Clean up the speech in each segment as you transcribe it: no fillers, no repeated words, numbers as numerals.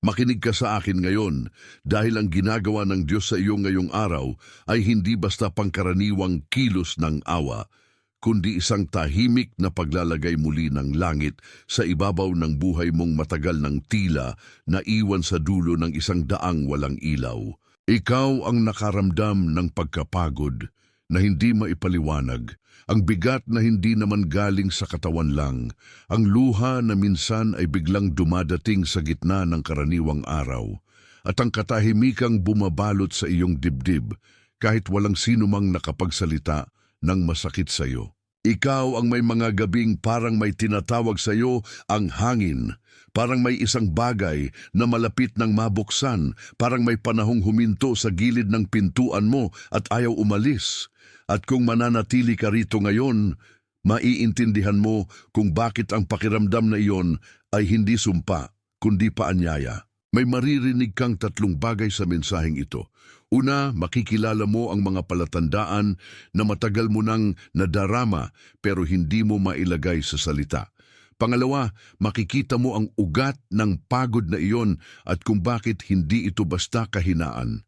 Makinig ka sa akin ngayon dahil ang ginagawa ng Diyos sa iyo ngayong araw ay hindi basta pangkaraniwang kilos ng awa, kundi isang tahimik na paglalagay muli ng langit sa ibabaw ng buhay mong matagal ng tila na iwan sa dulo ng isang daang walang ilaw. Ikaw ang nakaramdam ng pagkapagod na hindi maipaliwanag, ang bigat na hindi naman galing sa katawan lang, ang luha na minsan ay biglang dumadating sa gitna ng karaniwang araw, at ang katahimikang bumabalot sa iyong dibdib kahit walang sino mang nakapagsalita ng masakit sa iyo. Ikaw ang may mga gabing parang may tinatawag sa iyo ang hangin, parang may isang bagay na malapit ng mabuksan, parang may panahong huminto sa gilid ng pintuan mo at ayaw umalis. At kung mananatili ka rito ngayon, maiintindihan mo kung bakit ang pakiramdam na iyon ay hindi sumpa, kundi paanyaya. May maririnig kang tatlong bagay sa mensaheng ito. Una, makikilala mo ang mga palatandaan na matagal mo nang nadarama pero hindi mo mailagay sa salita. Pangalawa, makikita mo ang ugat ng pagod na iyon at kung bakit hindi ito basta kahinaan.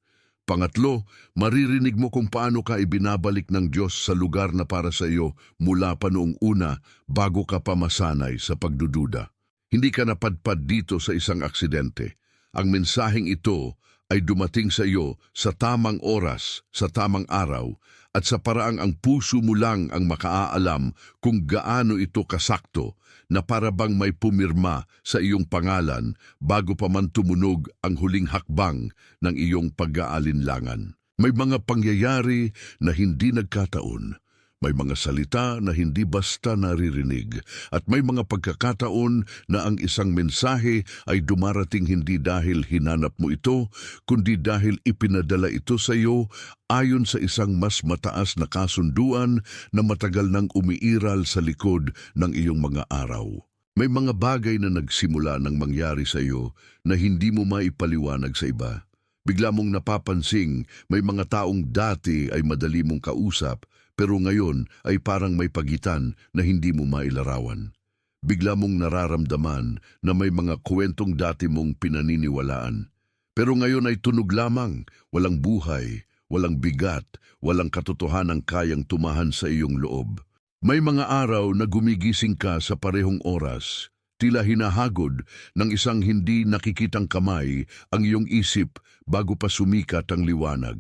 Pangatlo, maririnig mo kung paano ka ibinabalik ng Diyos sa lugar na para sa iyo mula pa noong una bago ka pa masanay sa pagdududa. Hindi ka napadpad dito sa isang aksidente. Ang mensaheng ito ay dumating sa iyo sa tamang oras, sa tamang araw, at sa paraang ang puso mo lang ang makaaalam kung gaano ito kasakto na para bang may pumirma sa iyong pangalan bago pa man tumunog ang huling hakbang ng iyong pag-aalinlangan. May mga pangyayari na hindi nagkataon. May mga salita na hindi basta naririnig at may mga pagkakataon na ang isang mensahe ay dumarating hindi dahil hinanap mo ito, kundi dahil ipinadala ito sa iyo ayon sa isang mas mataas na kasunduan na matagal nang umiiral sa likod ng iyong mga araw. May mga bagay na nagsimula ng mangyari sa iyo na hindi mo maipaliwanag sa iba. Bigla mong napapansing may mga taong dati ay madali mong kausap, pero ngayon ay parang may pagitan na hindi mo mailarawan. Bigla mong nararamdaman na may mga kwentong dati mong pinaniniwalaan. Pero ngayon ay tunog lamang, walang buhay, walang bigat, walang katotohanang kayang tumahan sa iyong loob. May mga araw na gumigising ka sa parehong oras, tila hinahagod ng isang hindi nakikitang kamay ang iyong isip bago pa sumikat ang liwanag.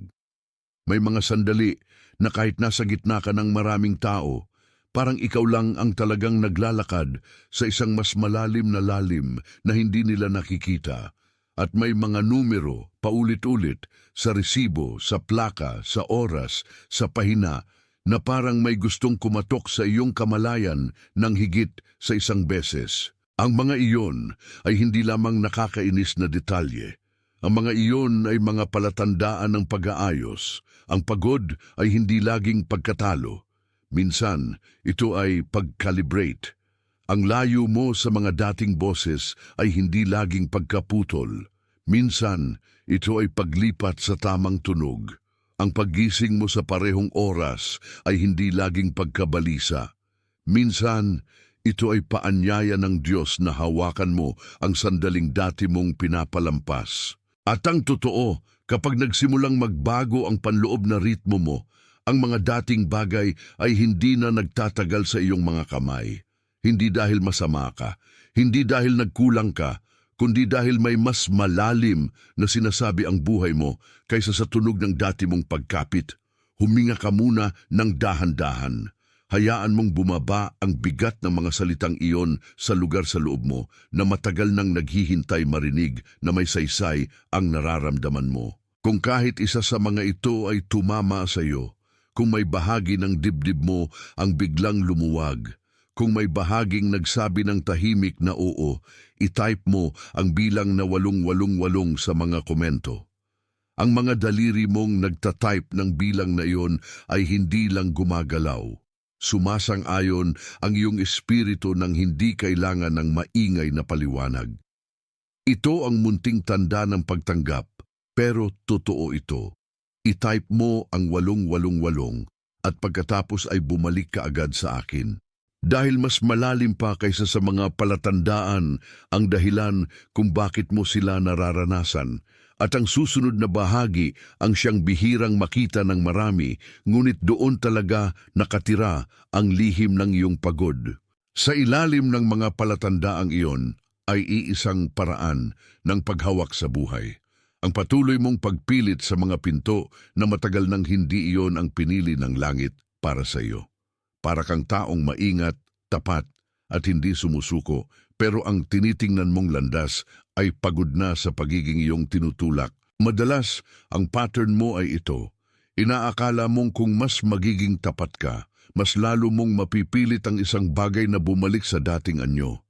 May mga sandali na kahit nasa gitna ka ng maraming tao, parang ikaw lang ang talagang naglalakad sa isang mas malalim na lalim na hindi nila nakikita. At may mga numero, paulit-ulit, sa resibo, sa plaka, sa oras, sa pahina, na parang may gustong kumatok sa iyong kamalayan ng higit sa isang beses. Ang mga iyon ay hindi lamang nakakainis na detalye. Ang mga iyon ay mga palatandaan ng pag-aayos. Ang pagod ay hindi laging pagkatalo. Minsan, ito ay pag-calibrate. Ang layo mo sa mga dating boses ay hindi laging pagkaputol. Minsan, ito ay paglipat sa tamang tunog. Ang paggising mo sa parehong oras ay hindi laging pagkabalisa. Minsan, ito ay paanyaya ng Diyos na hawakan mo ang sandaling dati mong pinapalampas. At ang totoo, kapag nagsimulang magbago ang panloob na ritmo mo, ang mga dating bagay ay hindi na nagtatagal sa iyong mga kamay. Hindi dahil masama ka, hindi dahil nagkulang ka, kundi dahil may mas malalim na sinasabi ang buhay mo kaysa sa tunog ng dati mong pagkapit. Huminga ka muna ng dahan-dahan. Hayaan mong bumaba ang bigat ng mga salitang iyon sa lugar sa loob mo na matagal nang naghihintay marinig na may saysay ang nararamdaman mo. Kung kahit isa sa mga ito ay tumama sa iyo, kung may bahagi ng dibdib mo ang biglang lumuwag, kung may bahaging nagsabi ng tahimik na oo, itype mo ang bilang na 888 sa mga komento. Ang mga daliri mong nagtatype ng bilang na iyon ay hindi lang gumagalaw. Sumasang-ayon ang iyong espiritu nang hindi kailangan ng maingay na paliwanag. Ito ang munting tanda ng pagtanggap, pero totoo ito. I-type mo ang 888 at pagkatapos ay bumalik ka agad sa akin. Dahil mas malalim pa kaysa sa mga palatandaan ang dahilan kung bakit mo sila nararanasan. At ang susunod na bahagi ang siyang bihirang makita ng marami, ngunit doon talaga nakatira ang lihim ng iyong pagod. Sa ilalim ng mga palatandaang iyon ay iisang paraan ng paghawak sa buhay. Ang patuloy mong pagpilit sa mga pinto na matagal nang hindi iyon ang pinili ng langit para sa iyo. Para kang taong maingat, tapat at hindi sumusuko, pero ang tinitingnan mong landas ay pagod na sa pagiging iyong tinutulak. Madalas, ang pattern mo ay ito. Inaakala mong kung mas magiging tapat ka, mas lalo mong mapipilit ang isang bagay na bumalik sa dating anyo.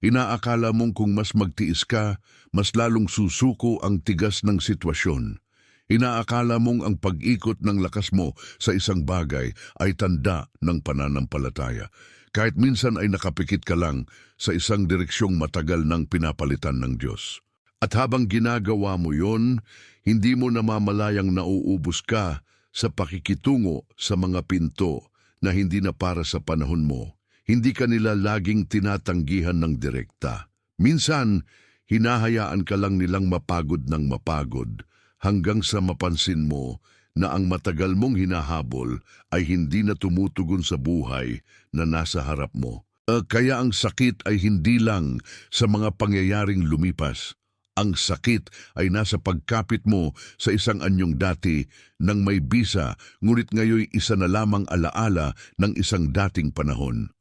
Inaakala mong kung mas magtiis ka, mas lalong susuko ang tigas ng sitwasyon. Inaakala mong ang pag-ikot ng lakas mo sa isang bagay ay tanda ng pananampalataya. Kahit minsan ay nakapikit ka lang sa isang direksyong matagal nang pinapalitan ng Diyos. At habang ginagawa mo yon, hindi mo namamalayang nauubos ka sa pakikitungo sa mga pinto na hindi na para sa panahon mo. Hindi ka nila laging tinatanggihan ng direkta. Minsan, hinahayaan ka lang nilang mapagod ng mapagod hanggang sa mapansin mo na ang matagal mong hinahabol ay hindi na tumutugon sa buhay na nasa harap mo. Kaya ang sakit ay hindi lang sa mga pangyayaring lumipas. Ang sakit ay nasa pagkapit mo sa isang anyong dati nang may bisa, ngunit ngayoy isa na lamang alaala ng isang dating panahon.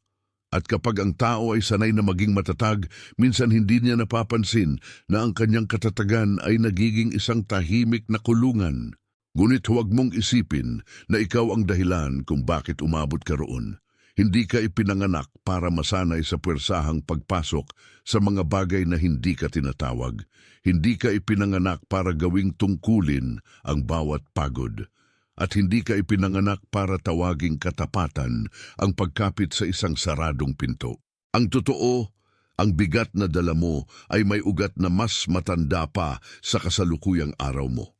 At kapag ang tao ay sanay na maging matatag, minsan hindi niya napapansin na ang kanyang katatagan ay nagiging isang tahimik na kulungan. Ngunit huwag mong isipin na ikaw ang dahilan kung bakit umabot ka roon. Hindi ka ipinanganak para masanay sa puwersahang pagpasok sa mga bagay na hindi ka tinatawag. Hindi ka ipinanganak para gawing tungkulin ang bawat pagod. At hindi ka ipinanganak para tawaging katapatan ang pagkapit sa isang saradong pinto. Ang totoo, ang bigat na dala mo ay may ugat na mas matanda pa sa kasalukuyang araw mo.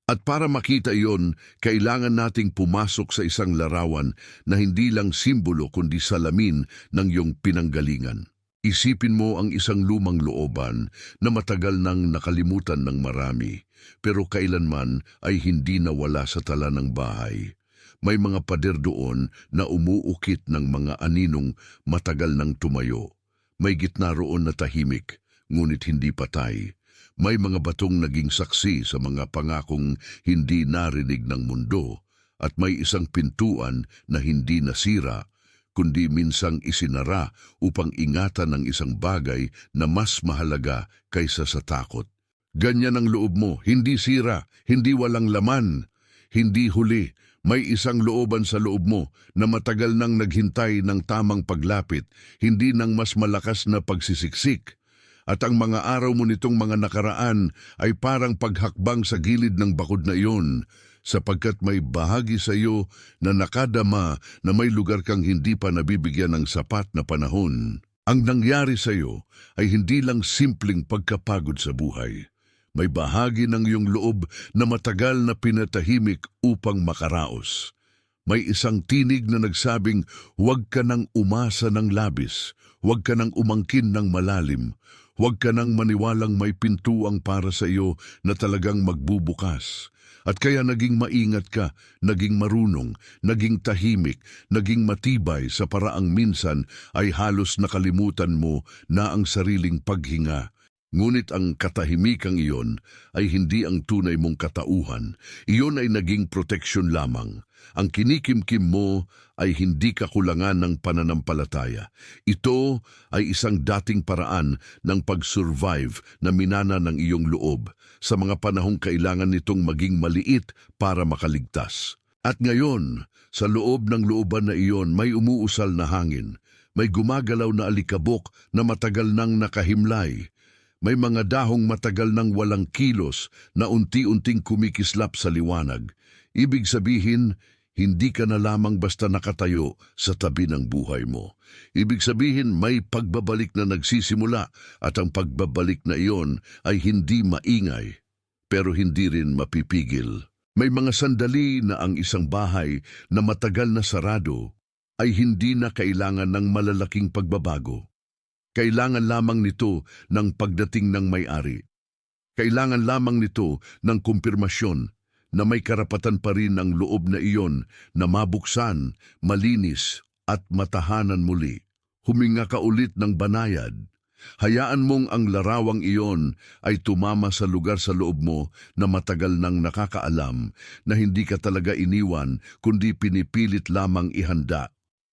At para makita iyon, kailangan nating pumasok sa isang larawan na hindi lang simbolo kundi salamin ng iyong pinanggalingan. Isipin mo ang isang lumang looban na matagal nang nakalimutan ng marami, pero kailanman ay hindi nawala sa tala ng bahay. May mga pader doon na umuukit ng mga aninong matagal nang tumayo. May gitna roon na tahimik, ngunit hindi patay. May mga batong naging saksi sa mga pangakong hindi narinig ng mundo at may isang pintuan na hindi nasira, kundi minsang isinara upang ingatan ng isang bagay na mas mahalaga kaysa sa takot. Ganyan ang loob mo, hindi sira, hindi walang laman, hindi huli. May isang looban sa loob mo na matagal nang naghintay ng tamang paglapit, hindi ng mas malakas na pagsisiksik. At ang mga araw mo nitong mga nakaraan ay parang paghakbang sa gilid ng bakod na iyon, sapagkat may bahagi sa iyo na nakadama na may lugar kang hindi pa nabibigyan ng sapat na panahon. Ang nangyari sa iyo ay hindi lang simpleng pagkapagod sa buhay. May bahagi ng iyong loob na matagal na pinatahimik upang makaraos. May isang tinig na nagsabing, huwag ka nang umasa ng labis, huwag ka nang umangkin ng malalim, huwag ka nang maniwalang may pintuang para sa iyo na talagang magbubukas. At kaya naging maingat ka, naging marunong, naging tahimik, naging matibay sa paraang minsan ay halos nakalimutan mo na ang sariling paghinga. Ngunit ang katahimikang iyon ay hindi ang tunay mong katauhan. Iyon ay naging proteksyon lamang. Ang kinikimkim mo ay hindi kakulangan ng pananampalataya. Ito ay isang dating paraan ng pag-survive na minana ng iyong loob sa mga panahong kailangan nitong maging maliit para makaligtas. At ngayon, sa loob ng looban na iyon may umuusal na hangin. May gumagalaw na alikabok na matagal nang nakahimlay. May mga dahong matagal nang walang kilos na unti-unting kumikislap sa liwanag. Ibig sabihin, hindi ka na lamang basta nakatayo sa tabi ng buhay mo. Ibig sabihin, may pagbabalik na nagsisimula at ang pagbabalik na iyon ay hindi maingay, pero hindi rin mapipigil. May mga sandali na ang isang bahay na matagal na sarado ay hindi na kailangan ng malalaking pagbabago. Kailangan lamang nito ng pagdating ng may-ari. Kailangan lamang nito ng kumpirmasyon na may karapatan pa rin ang loob na iyon na mabuksan, malinis at matahanan muli. Huminga ka ulit ng banayad. Hayaan mong ang larawang iyon ay tumama sa lugar sa loob mo na matagal nang nakakaalam na hindi ka talaga iniwan kundi pinipilit lamang ihanda.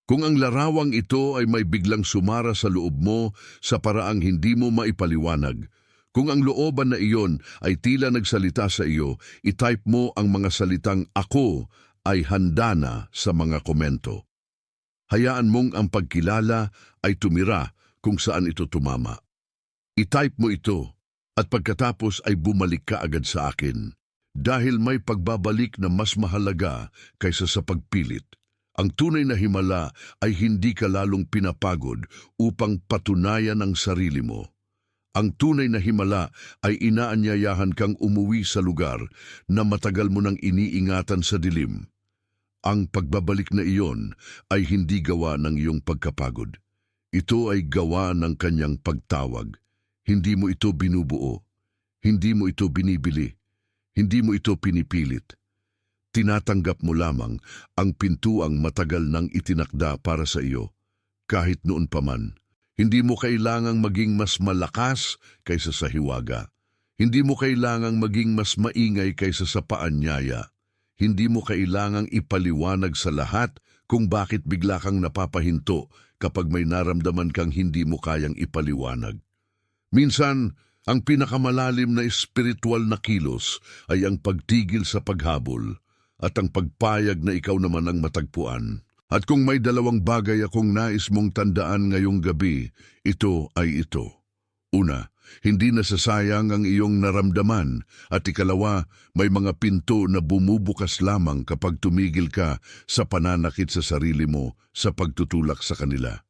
Kung ang larawang ito ay may biglang sumara sa loob mo sa paraang hindi mo maipaliwanag, kung ang looban na iyon ay tila nagsalita sa iyo, itype mo ang mga salitang "Ako" ay handa na sa mga komento. Hayaan mong ang pagkilala ay tumira kung saan ito tumama. I-type mo ito at pagkatapos ay bumalik ka agad sa akin dahil may pagbabalik na mas mahalaga kaysa sa pagpilit. Ang tunay na himala ay hindi ka lalong pinapagod upang patunayan ang sarili mo. Ang tunay na himala ay inaanyayahan kang umuwi sa lugar na matagal mo nang iniingatan sa dilim. Ang pagbabalik na iyon ay hindi gawa ng iyong pagkapagod. Ito ay gawa ng kanyang pagtawag. Hindi mo ito binubuo. Hindi mo ito binibili. Hindi mo ito pinipilit. Tinatanggap mo lamang ang pintuang matagal nang itinakda para sa iyo, kahit noon pa man. Hindi mo kailangang maging mas malakas kaysa sa hiwaga. Hindi mo kailangang maging mas maingay kaysa sa paanyaya. Hindi mo kailangang ipaliwanag sa lahat kung bakit bigla kang napapahinto kapag may naramdaman kang hindi mo kayang ipaliwanag. Minsan, ang pinakamalalim na espiritual na kilos ay ang pagtigil sa paghabol at ang pagpayag na ikaw naman ang matagpuan. At kung may dalawang bagay akong nais mong tandaan ngayong gabi, ito ay ito. Una, hindi nasasayang ang iyong naramdaman at ikalawa, may mga pinto na bumubukas lamang kapag tumigil ka sa pananakit sa sarili mo sa pagtutulak sa kanila.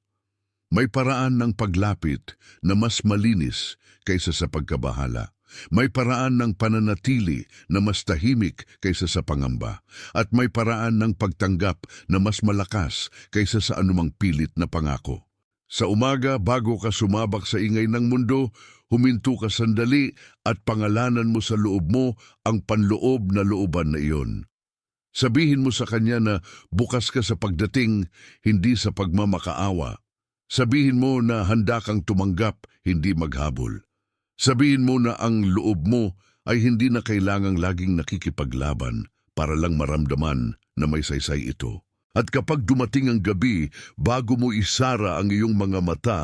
May paraan ng paglapit na mas malinis kaysa sa pagkabahala. May paraan ng pananatili na mas tahimik kaysa sa pangamba. At may paraan ng pagtanggap na mas malakas kaysa sa anumang pilit na pangako. Sa umaga, bago ka sumabak sa ingay ng mundo, huminto ka sandali at pangalanan mo sa loob mo ang panloob na looban na iyon. Sabihin mo sa kanya na bukas ka sa pagdating, hindi sa pagmamakaawa. Sabihin mo na handa kang tumanggap, hindi maghabol. Sabihin mo na ang loob mo ay hindi na kailangang laging nakikipaglaban para lang maramdaman na may saysay ito. At kapag dumating ang gabi, bago mo isara ang iyong mga mata,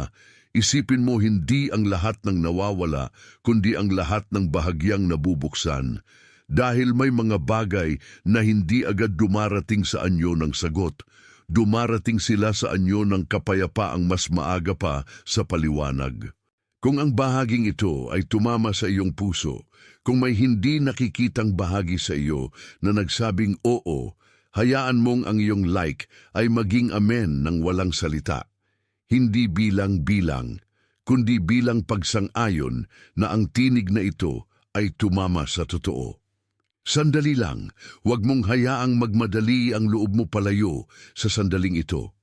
isipin mo hindi ang lahat ng nawawala, kundi ang lahat ng bahagyang nabubuksan. Dahil may mga bagay na hindi agad dumarating sa anyo ng sagot. Dumarating sila sa anyo ng kapayapaang mas maaga pa sa paliwanag. Kung ang bahaging ito ay tumama sa iyong puso, kung may hindi nakikitang bahagi sa iyo na nagsabing oo, hayaan mong ang iyong like ay maging amen ng walang salita. Hindi bilang-bilang, kundi bilang pagsang-ayon na ang tinig na ito ay tumama sa totoo. Sandali lang, huwag mong hayaang magmadali ang loob mo palayo sa sandaling ito.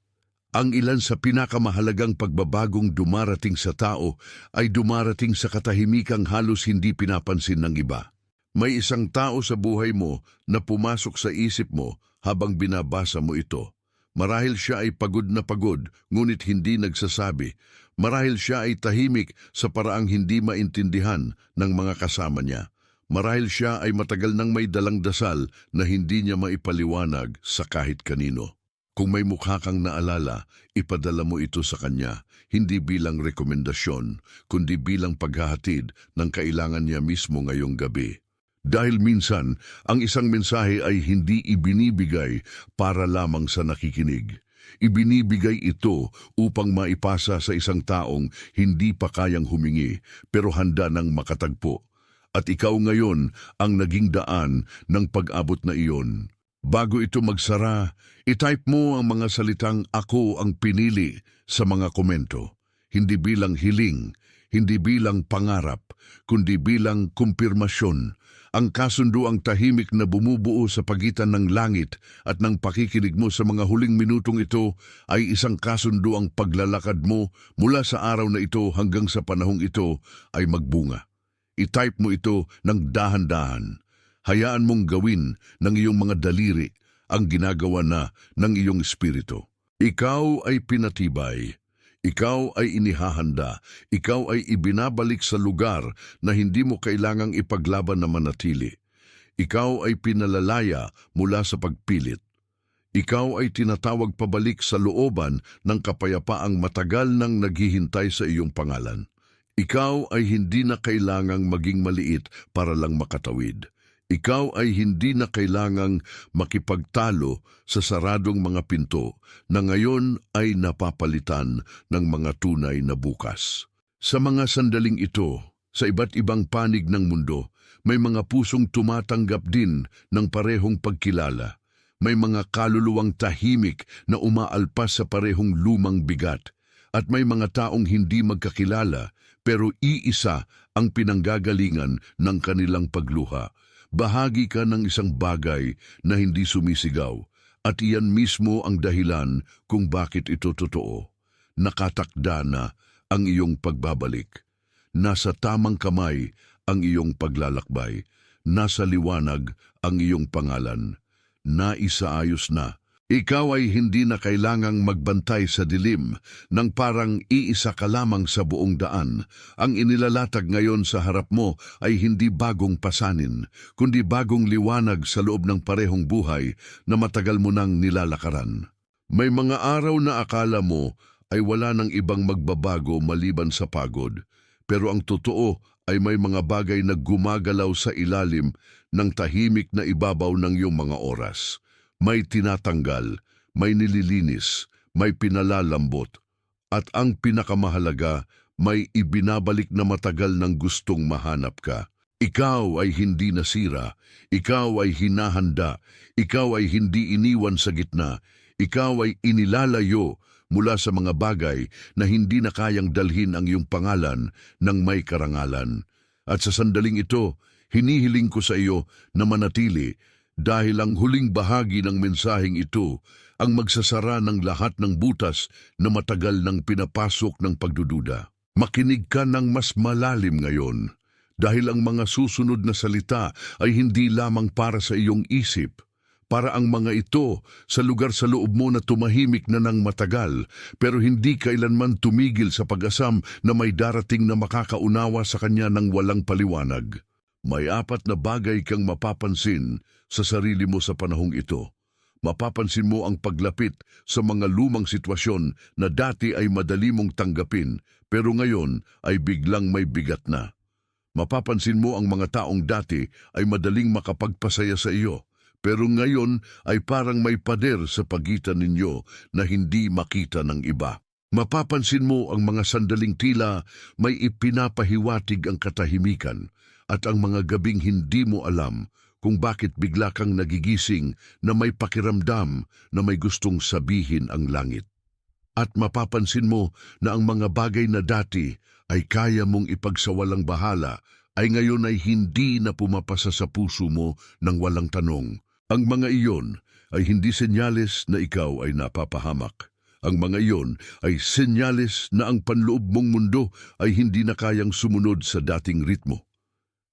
Ang ilan sa pinakamahalagang pagbabagong dumarating sa tao ay dumarating sa katahimikang halos hindi pinapansin ng iba. May isang tao sa buhay mo na pumasok sa isip mo habang binabasa mo ito. Marahil siya ay pagod na pagod, ngunit hindi nagsasabi. Marahil siya ay tahimik sa paraang hindi maintindihan ng mga kasama niya. Marahil siya ay matagal nang may dalang dasal na hindi niya maipaliwanag sa kahit kanino. Kung may mukha kang naalala, ipadala mo ito sa kanya, hindi bilang rekomendasyon, kundi bilang paghahatid ng kailangan niya mismo ngayong gabi. Dahil minsan, ang isang mensahe ay hindi ibinibigay para lamang sa nakikinig. Ibinibigay ito upang maipasa sa isang taong hindi pa kayang humingi, pero handa nang makatagpo. At ikaw ngayon ang naging daan ng pag-abot na iyon. Bago ito magsara, itype mo ang mga salitang "Ako ang pinili" sa mga komento. Hindi bilang hiling, hindi bilang pangarap, kundi bilang kumpirmasyon. Ang kasunduang tahimik na bumubuo sa pagitan ng langit at ng pakikinig mo sa mga huling minutong ito ay isang kasunduang paglalakad mo mula sa araw na ito hanggang sa panahong ito ay magbunga. I-type mo ito ng dahan-dahan. Hayaan mong gawin ng iyong mga daliri ang ginagawa na ng iyong espiritu. Ikaw ay pinatibay. Ikaw ay inihahanda, ikaw ay ibinabalik sa lugar na hindi mo kailangang ipaglaban na manatili. Ikaw ay pinalalaya mula sa pagpilit. Ikaw ay tinatawag pabalik sa looban ng kapayapaang matagal nang naghihintay sa iyong pangalan. Ikaw ay hindi na kailangang maging maliit para lang makatawid. Ikaw ay hindi na kailangang makipagtalo sa saradong mga pinto na ngayon ay napapalitan ng mga tunay na bukas. Sa mga sandaling ito, sa iba't ibang panig ng mundo, may mga pusong tumatanggap din ng parehong pagkilala. May mga kaluluwang tahimik na umaalpas sa parehong lumang bigat. At may mga taong hindi magkakilala pero iisa ang pinanggagalingan ng kanilang pagluha. Bahagi ka ng isang bagay na hindi sumisigaw at iyan mismo ang dahilan kung bakit ito totoo. Nakatakda na ang iyong pagbabalik. Nasa tamang kamay ang iyong paglalakbay. Nasa liwanag ang iyong pangalan. Naisaayos na. Ikaw ay hindi na kailangang magbantay sa dilim nang parang iisa ka lamang sa buong daan. Ang inilalatag ngayon sa harap mo ay hindi bagong pasanin, kundi bagong liwanag sa loob ng parehong buhay na matagal mo nang nilalakaran. May mga araw na akala mo ay wala nang ibang magbabago maliban sa pagod, pero ang totoo ay may mga bagay na gumagalaw sa ilalim ng tahimik na ibabaw ng iyong mga oras. May tinatanggal, may nililinis, may pinalalambot, at ang pinakamahalaga, may ibinabalik na matagal ng gustong mahanap ka. Ikaw ay hindi nasira, ikaw ay hinahanda, ikaw ay hindi iniwan sa gitna, ikaw ay inilalayo mula sa mga bagay na hindi na kayang dalhin ang iyong pangalan ng may karangalan. At sa sandaling ito, hinihiling ko sa iyo na manatili dahil ang huling bahagi ng mensaheng ito ang magsasara ng lahat ng butas na matagal nang pinapasok ng pagdududa. Makinig ka ng mas malalim ngayon dahil ang mga susunod na salita ay hindi lamang para sa iyong isip, para ang mga ito sa lugar sa loob mo na tumahimik na ng matagal pero hindi kailanman tumigil sa pag-asam na may darating na makakaunawa sa kanya ng walang paliwanag. May 4 na bagay kang mapapansin sa sarili mo sa panahong ito. Mapapansin mo ang paglapit sa mga lumang sitwasyon na dati ay madali mong tanggapin pero ngayon ay biglang may bigat na. Mapapansin mo ang mga taong dati ay madaling makapagpasaya sa iyo pero ngayon ay parang may pader sa pagitan ninyo na hindi makita ng iba. Mapapansin mo ang mga sandaling tila may ipinapahiwatig ang katahimikan at ang mga gabing hindi mo alam kung bakit bigla kang nagigising na may pakiramdam na may gustong sabihin ang langit. At mapapansin mo na ang mga bagay na dati ay kaya mong ipagsawalang bahala ay ngayon ay hindi na pumapasa sa puso mo ng walang tanong. Ang mga iyon ay hindi senyales na ikaw ay napapahamak. Ang mga iyon ay senyales na ang panloob mong mundo ay hindi na kayang sumunod sa dating ritmo.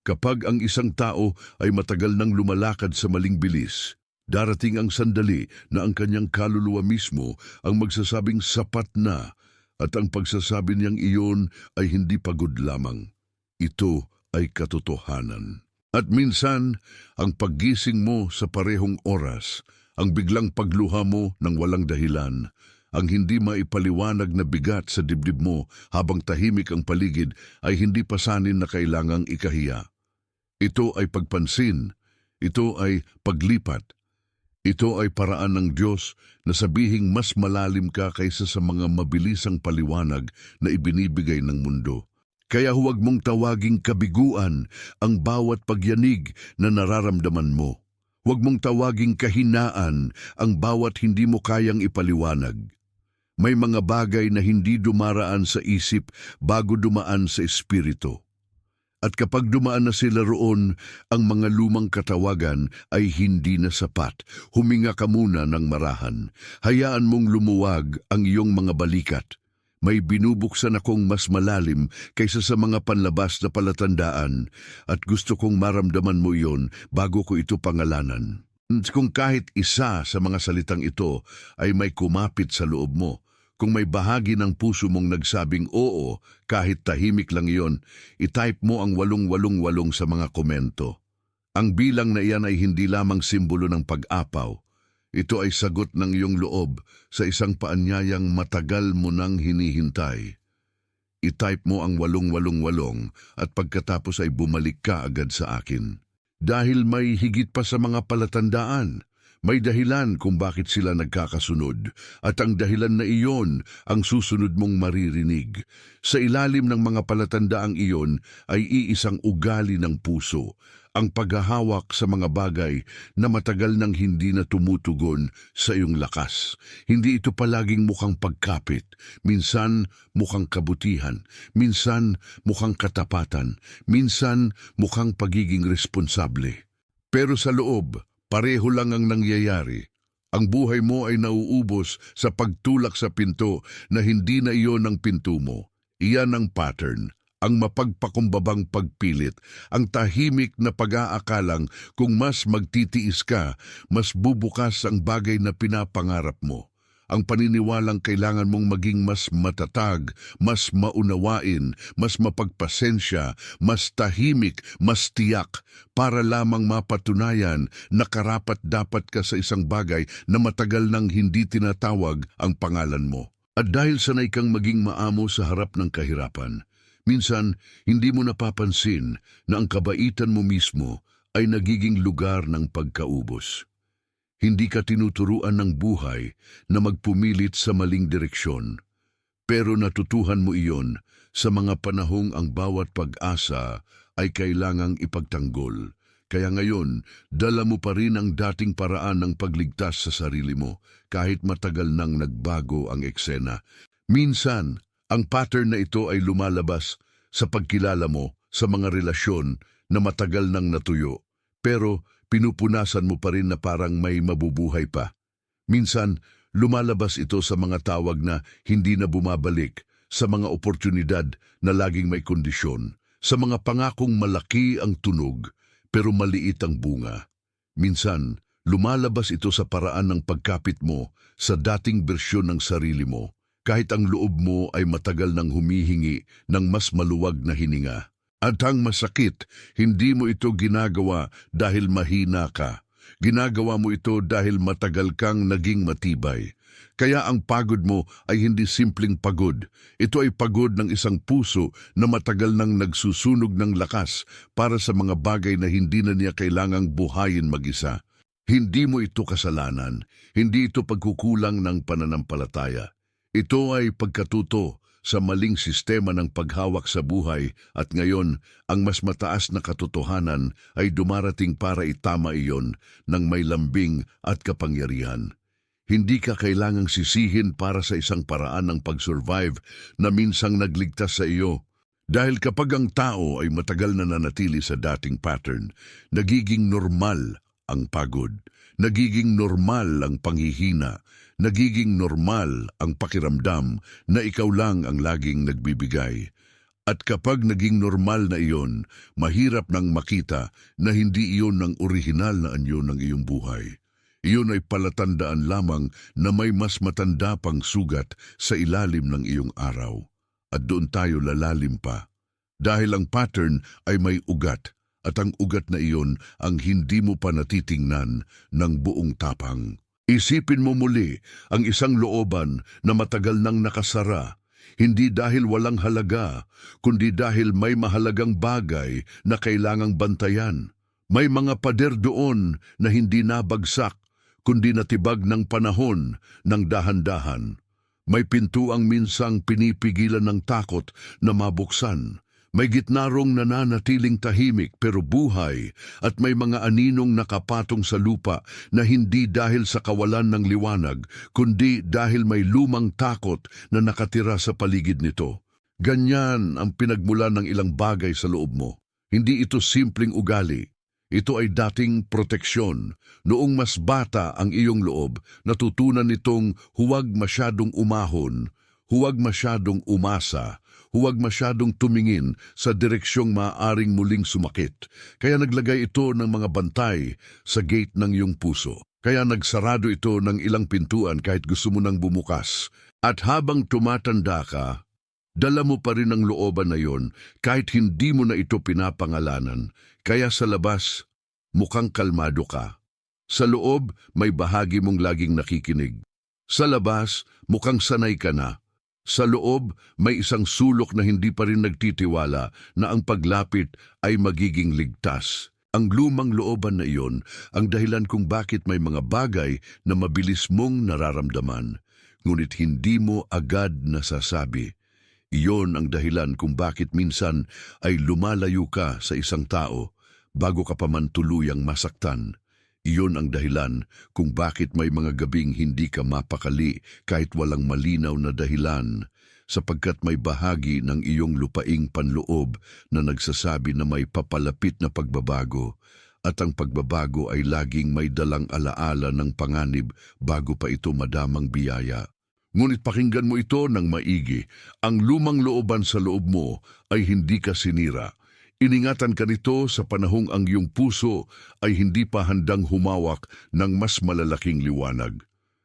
Kapag ang isang tao ay matagal nang lumalakad sa maling bilis, darating ang sandali na ang kanyang kaluluwa mismo ang magsasabing sapat na at ang pagsasabi niyang iyon ay hindi pagod lamang. Ito ay katotohanan. At minsan, ang paggising mo sa parehong oras, ang biglang pagluha mo ng walang dahilan, ang hindi maipaliwanag na bigat sa dibdib mo habang tahimik ang paligid ay hindi pasanin na kailangang ikahiya. Ito ay pagpansin, ito ay paglipat, ito ay paraan ng Diyos na sabihing mas malalim ka kaysa sa mga mabilisang paliwanag na ibinibigay ng mundo. Kaya huwag mong tawaging kabiguan ang bawat pagyanig na nararamdaman mo. Huwag mong tawaging kahinaan ang bawat hindi mo kayang ipaliwanag. May mga bagay na hindi dumaraan sa isip bago dumaan sa espiritu. At kapag dumaan na sila roon, ang mga lumang katawagan ay hindi na sapat. Huminga ka muna ng marahan. Hayaan mong lumuwag ang iyong mga balikat. May binubuksan akong mas malalim kaysa sa mga panlabas na palatandaan at gusto kong maramdaman mo iyon bago ko ito pangalanan. Kung kahit isa sa mga salitang ito ay may kumapit sa loob mo, kung may bahagi ng puso mong nagsabing oo, kahit tahimik lang iyon, itype mo ang 888 sa mga komento. Ang bilang na iyan ay hindi lamang simbolo ng pag-apaw. Ito ay sagot ng iyong loob sa isang paanyayang matagal mo nang hinihintay. I-type mo ang 888 at pagkatapos ay bumalik ka agad sa akin. Dahil may higit pa sa mga palatandaan, may dahilan kung bakit sila nagkakasunod at ang dahilan na iyon ang susunod mong maririnig. Sa ilalim ng mga palatandaang iyon ay iisang ugali ng puso, ang paghahawak sa mga bagay na matagal nang hindi na tumutugon sa iyong lakas. Hindi ito palaging mukhang pagkapit, minsan mukhang kabutihan, minsan mukhang katapatan, minsan mukhang pagiging responsable. Pero sa loob, pareho lang ang nangyayari. Ang buhay mo ay nauubos sa pagtulak sa pinto na hindi na iyon ang pinto mo. Iyan ang pattern. Ang mapagpakumbabang pagpilit, ang tahimik na pag-aakalang kung mas magtitiis ka, mas bubukas ang bagay na pinapangarap mo. Ang paniniwalang kailangan mong maging mas matatag, mas maunawain, mas mapagpasensya, mas tahimik, mas tiyak, para lamang mapatunayan na karapat-dapat ka sa isang bagay na matagal nang hindi tinatawag ang pangalan mo. At dahil sanay kang maging maamo sa harap ng kahirapan, minsan, hindi mo napapansin na ang kabaitan mo mismo ay nagiging lugar ng pagkaubos. Hindi ka tinuturuan ng buhay na magpumilit sa maling direksyon, pero natutuhan mo iyon sa mga panahong ang bawat pag-asa ay kailangang ipagtanggol. Kaya ngayon, dala mo pa rin ang dating paraan ng pagligtas sa sarili mo kahit matagal nang nagbago ang eksena. Minsan, ang pattern na ito ay lumalabas sa pagkilala mo sa mga relasyon na matagal nang natuyo, pero pinupunasan mo pa rin na parang may mabubuhay pa. Minsan, lumalabas ito sa mga tawag na hindi na bumabalik, sa mga oportunidad na laging may kondisyon, sa mga pangakong malaki ang tunog, pero maliit ang bunga. Minsan, lumalabas ito sa paraan ng pagkapit mo sa dating bersyon ng sarili mo, kahit ang loob mo ay matagal nang humihingi ng mas maluwag na hininga. At ang masakit, hindi mo ito ginagawa dahil mahina ka. Ginagawa mo ito dahil matagal kang naging matibay. Kaya ang pagod mo ay hindi simpleng pagod. Ito ay pagod ng isang puso na matagal nang nagsusunog ng lakas para sa mga bagay na hindi na niya kailangang buhayin mag-isa. Hindi mo ito kasalanan. Hindi ito pagkukulang ng pananampalataya. Ito ay pagkatuto sa maling sistema ng paghawak sa buhay at ngayon ang mas mataas na katotohanan ay dumarating para itama iyon ng may lambing at kapangyarihan. Hindi ka kailangang sisihin para sa isang paraan ng pag-survive na minsang nagligtas sa iyo. Dahil kapag ang tao ay matagal na nanatili sa dating pattern, nagiging normal ang pagod, nagiging normal ang panghihina, nagiging normal ang pakiramdam na ikaw lang ang laging nagbibigay. At kapag naging normal na iyon, mahirap nang makita na hindi iyon ang orihinal na anyo ng iyong buhay. Iyon ay palatandaan lamang na may mas matanda pang sugat sa ilalim ng iyong araw. At doon tayo lalalim pa. Dahil ang pattern ay may ugat, at ang ugat na iyon ang hindi mo pa natitingnan ng buong tapang. Isipin mo muli ang isang looban na matagal nang nakasara, hindi dahil walang halaga, kundi dahil may mahalagang bagay na kailangang bantayan. May mga pader doon na hindi nabagsak, kundi natibag ng panahon ng dahan-dahan. May pintuang minsang pinipigilan ng takot na mabuksan. May gitnarong nananatiling tahimik pero buhay at may mga aninong nakapatong sa lupa na hindi dahil sa kawalan ng liwanag, kundi dahil may lumang takot na nakatira sa paligid nito. Ganyan ang pinagmulan ng ilang bagay sa loob mo. Hindi ito simpleng ugali. Ito ay dating proteksyon. Noong mas bata ang iyong loob, natutunan nitong huwag masyadong umahon, huwag masyadong umasa, huwag masyadong tumingin sa direksyong maaaring muling sumakit. Kaya naglagay ito ng mga bantay sa gate ng iyong puso. Kaya nagsarado ito ng ilang pintuan kahit gusto mo nang bumukas. At habang tumatanda ka, dala mo pa rin ang looban na yon kahit hindi mo na ito pinapangalanan. Kaya sa labas, mukhang kalmado ka. Sa loob, may bahagi mong laging nakikinig. Sa labas, mukhang sanay ka na. Sa loob, may isang sulok na hindi pa rin nagtitiwala na ang paglapit ay magiging ligtas. Ang lumang looban na iyon ang dahilan kung bakit may mga bagay na mabilis mong nararamdaman, ngunit hindi mo agad nasasabi. Iyon ang dahilan kung bakit minsan ay lumalayo ka sa isang tao bago ka pa man tuluyang masaktan. Iyon ang dahilan kung bakit may mga gabing hindi ka mapakali kahit walang malinaw na dahilan, sapagkat may bahagi ng iyong lupaing panloob na nagsasabi na may papalapit na pagbabago, at ang pagbabago ay laging may dalang alaala ng panganib bago pa ito madamang biyaya. Ngunit pakinggan mo ito ng maigi, ang lumang looban sa loob mo ay hindi ka sinira. Iningatan ka nito sa panahong ang iyong puso ay hindi pa handang humawak ng mas malalaking liwanag.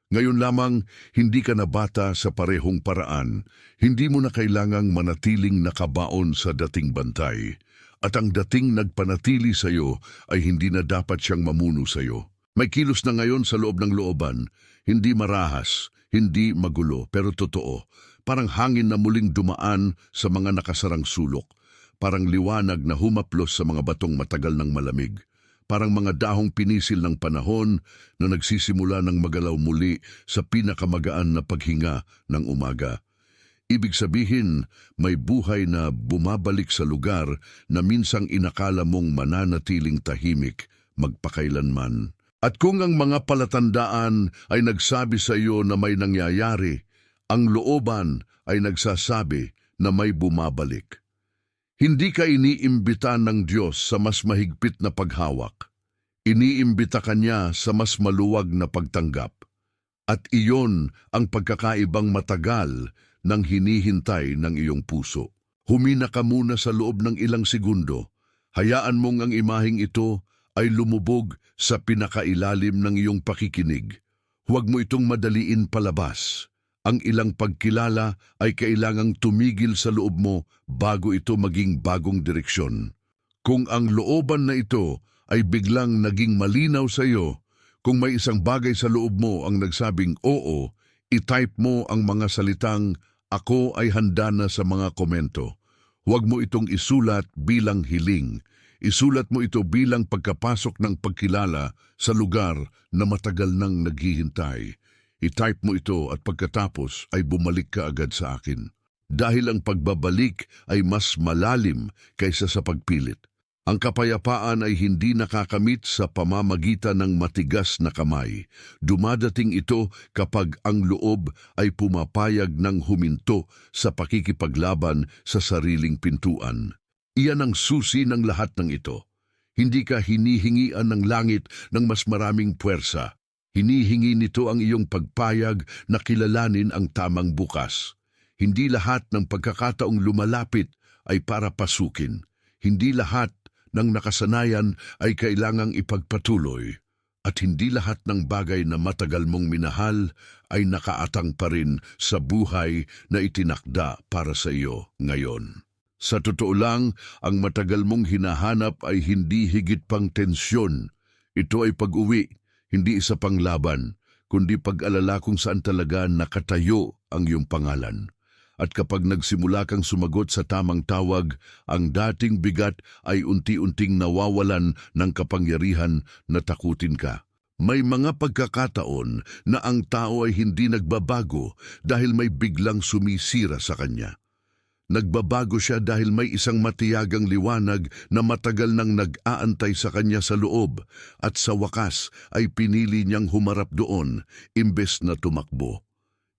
Ngayon lamang, hindi ka na bata sa parehong paraan. Hindi mo na kailangang manatiling nakabaon sa dating bantay. At ang dating nagpanatili sa iyo ay hindi na dapat siyang mamuno sa iyo. May kilos na ngayon sa loob ng looban, hindi marahas, hindi magulo, pero totoo. Parang hangin na muling dumaan sa mga nakasarang sulok. Parang liwanag na humaplos sa mga batong matagal ng malamig. Parang mga dahong pinisil ng panahon na nagsisimula ng magalaw muli sa pinakamagaan na paghinga ng umaga. Ibig sabihin, may buhay na bumabalik sa lugar na minsang inakala mong mananatiling tahimik magpakailanman. At kung ang mga palatandaan ay nagsabi sa iyo na may nangyayari, ang looban ay nagsasabi na may bumabalik. Hindi ka iniimbita ng Diyos sa mas mahigpit na paghawak. Iniimbita ka niya sa mas maluwag na pagtanggap. At iyon ang pagkakaibang matagal ng hinihintay ng iyong puso. Humina ka muna sa loob ng ilang segundo. Hayaan mong ang imaheng ito ay lumubog sa pinakailalim ng iyong pakikinig. Huwag mo itong madaliin palabas. Ang ilang pagkilala ay kailangang tumigil sa loob mo bago ito maging bagong direksyon. Kung ang looban na ito ay biglang naging malinaw sa iyo, kung may isang bagay sa loob mo ang nagsabing oo, i-type mo ang mga salitang "Ako ay handa na" sa mga komento. Huwag mo itong isulat bilang hiling. Isulat mo ito bilang pagkapasok ng pagkilala sa lugar na matagal nang naghihintay. I-type mo ito at pagkatapos ay bumalik ka agad sa akin. Dahil ang pagbabalik ay mas malalim kaysa sa pagpilit. Ang kapayapaan ay hindi nakakamit sa pamamagitan ng matigas na kamay. Dumadating ito kapag ang loob ay pumapayag ng huminto sa pakikipaglaban sa sariling pintuan. Iyan ang susi ng lahat ng ito. Hindi ka hinihingian ng langit ng mas maraming puwersa. Hinihingi nito ang iyong pagpayag na kilalanin ang tamang bukas. Hindi lahat ng pagkakataong lumalapit ay para pasukin. Hindi lahat ng nakasanayan ay kailangang ipagpatuloy. At hindi lahat ng bagay na matagal mong minahal ay nakaatang pa rin sa buhay na itinakda para sa iyo ngayon. Sa totoo lang, ang matagal mong hinahanap ay hindi higit pang tensyon. Ito ay pag-uwi. Hindi isa pang laban, kundi pag-alala kung saan talaga nakatayo ang iyong pangalan. At kapag nagsimula kang sumagot sa tamang tawag, ang dating bigat ay unti-unting nawawalan ng kapangyarihan na takutin ka. May mga pagkakataon na ang tao ay hindi nagbabago dahil may biglang sumisira sa kanya. Nagbabago siya dahil may isang matiyagang liwanag na matagal nang nag-aantay sa kanya sa loob at sa wakas ay pinili niyang humarap doon imbes na tumakbo.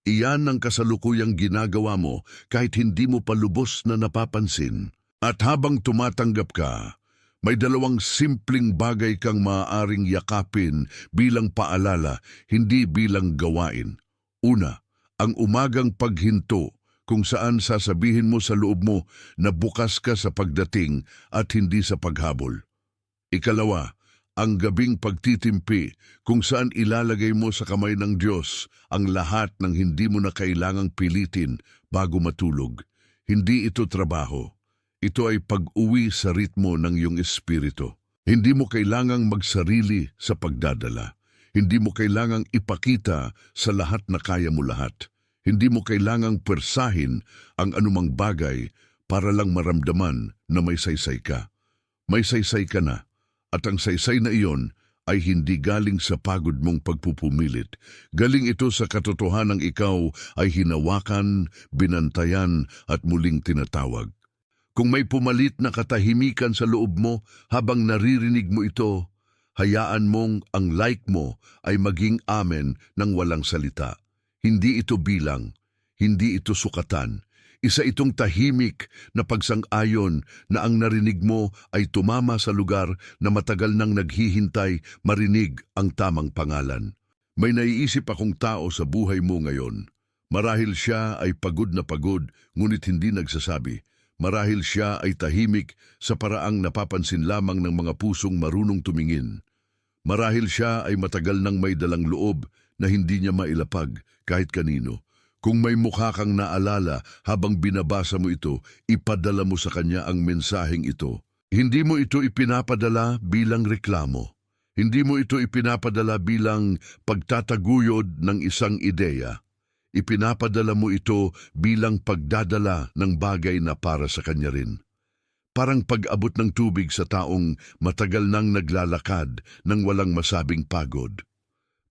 Iyan ang kasalukuyang ginagawa mo kahit hindi mo pa lubos na napapansin. At habang tumatanggap ka, may dalawang simpleng bagay kang maaaring yakapin bilang paalala, hindi bilang gawain. Una, ang umagang paghinto kung saan sasabihin mo sa loob mo na bukas ka sa pagdating at hindi sa paghabol. Ikalawa, ang gabing pagtitimpi kung saan ilalagay mo sa kamay ng Diyos ang lahat ng hindi mo na kailangang pilitin bago matulog. Hindi ito trabaho. Ito ay pag-uwi sa ritmo ng iyong espiritu. Hindi mo kailangang magsarili sa pagdadala. Hindi mo kailangang ipakita sa lahat na kaya mo lahat. Hindi mo kailangang persahin ang anumang bagay para lang maramdaman na may saysay ka. May saysay ka na, at ang saysay na iyon ay hindi galing sa pagod mong pagpupumilit. Galing ito sa katotohanang ikaw ay hinawakan, binantayan at muling tinatawag. Kung may pumalit na katahimikan sa loob mo habang naririnig mo ito, hayaan mong ang like mo ay maging amen ng walang salita. Hindi ito bilang, hindi ito sukatan. Isa itong tahimik na pagsang-ayon na ang narinig mo ay tumama sa lugar na matagal nang naghihintay marinig ang tamang pangalan. May naiisip akong tao sa buhay mo ngayon. Marahil siya ay pagod na pagod, ngunit hindi nagsasabi. Marahil siya ay tahimik sa paraang napapansin lamang ng mga pusong marunong tumingin. Marahil siya ay matagal nang may dalang loob na hindi niya mailapag kahit kanino. Kung may mukha kang naalala habang binabasa mo ito, ipadala mo sa kanya ang mensaheng ito. Hindi mo ito ipinapadala bilang reklamo. Hindi mo ito ipinapadala bilang pagtataguyod ng isang ideya. Ipinapadala mo ito bilang pagdadala ng bagay na para sa kanya rin. Parang pag-abot ng tubig sa taong matagal nang naglalakad nang walang masabing pagod.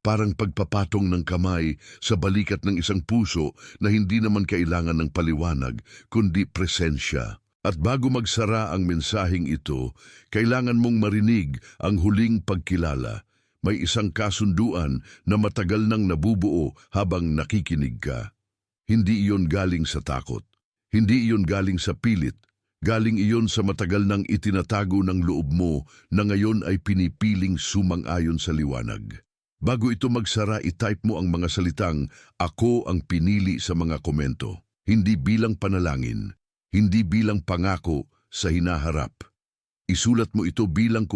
Parang pagpapatong ng kamay sa balikat ng isang puso na hindi naman kailangan ng paliwanag, kundi presensya. At bago magsara ang mensaheng ito, kailangan mong marinig ang huling pagkilala. May isang kasunduan na matagal nang nabubuo habang nakikinig ka. Hindi iyon galing sa takot. Hindi iyon galing sa pilit. Galing iyon sa matagal nang itinatago ng loob mo na ngayon ay pinipiling sumang-ayon sa liwanag. Bago ito magsara, itype mo ang mga salitang "Ako ang pinili" sa mga komento. Hindi bilang panalangin, hindi bilang pangako sa hinaharap. Isulat mo ito bilang